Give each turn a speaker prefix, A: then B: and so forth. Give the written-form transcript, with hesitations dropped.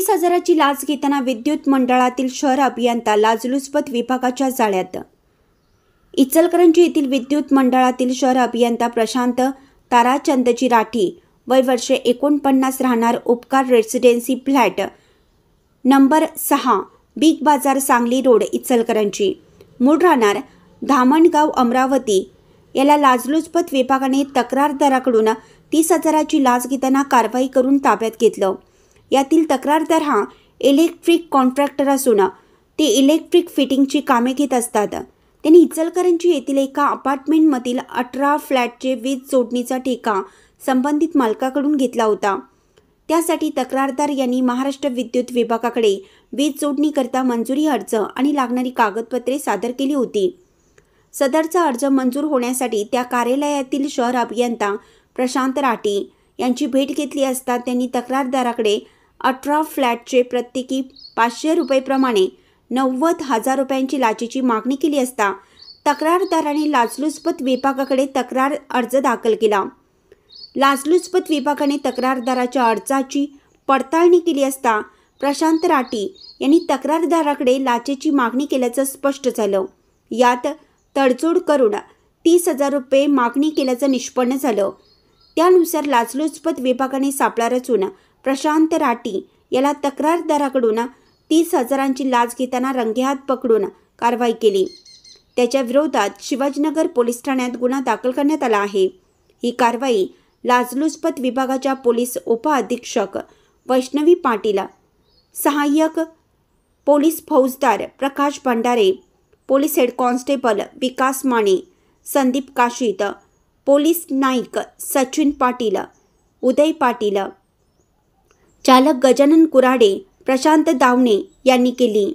A: 30,000ची लाच घेताना विद्युत मंडळातील शहर अभियंता लाचलुचपत विभागाच्या जाळ्यात। इचलकरंजी येथील विद्युत मंडळातील शहर अभियंता प्रशांत ताराचंदजी राठी वय वर्षे 49 राहणार उपकार रेसिडेन्सी फ्लॅट नंबर 6 बिग बाजार सांगली रोड इचलकरंजी, मूळ राहणार धामणगाव अमरावती याला लाचलुचपत विभागाने तक्रारदाराकडून 30,000ची लाच घेताना कारवाई करून ताब्यात घेतलं। यातील तक्रारदार हा इलेक्ट्रिक कॉन्ट्रॅक्टर असून ते इलेक्ट्रिक फिटिंगची कामे घेत असतात। त्यांनी इचलकरंजी येथील एका अपार्टमेंटमधील 18 फ्लॅटचे वीज जोडणीचा ठेका संबंधित मालकाकडून घेतला होता। त्यासाठी तक्रारदार यांनी महाराष्ट्र विद्युत विभागाकडे वीज जोडणीकरता मंजुरी अर्ज आणि लागणारी कागदपत्रे सादर केली होती। सदरचा अर्ज मंजूर होण्यासाठी त्या कार्यालयातील शहर अभियंता प्रशांत राठी यांची भेट घेतली असता त्यांनी तक्रारदाराकडे 18 फ्लॅटचे प्रत्येकी 500 रुपये प्रमाणे 90,000 रुपयांची लाचेची मागणी केली असता तक्रारदाराने लाचलुचपत विभागाकडे तक्रार अर्ज दाखल केला। लाचलुचपत विभागाने तक्रारदाराच्या अर्जाची पडताळणी केली असता प्रशांत राठी यांनी तक्रारदाराकडे लाचेची मागणी केल्याचं स्पष्ट झालं। यात तडजोड करून 30,000 रुपये मागणी केल्याचं निष्पन्न झालं। त्यानुसार लाचलुचपत विभागाने सापळा रचून प्रशांत राठी याला तक्रारदाराकडून 30,000ची लाच घेताना रंगेहात पकडून कारवाई केली। त्याच्या विरोधात शिवाजीनगर पोलीस ठाण्यात गुन्हा दाखल करण्यात आला आहे। ही कारवाई लाचलुचपत विभागाच्या पोलीस उपअधीक्षक वैष्णवी पाटील, सहाय्यक पोलीस फौजदार प्रकाश भंडारे, पोलीस हेड कॉन्स्टेबल विकास माने, संदीप काशीत, पोलीस नाईक सचिन पाटील, उदय पाटील, चालक गजानन कुराडे, प्रशांत दावणे यांनी केली।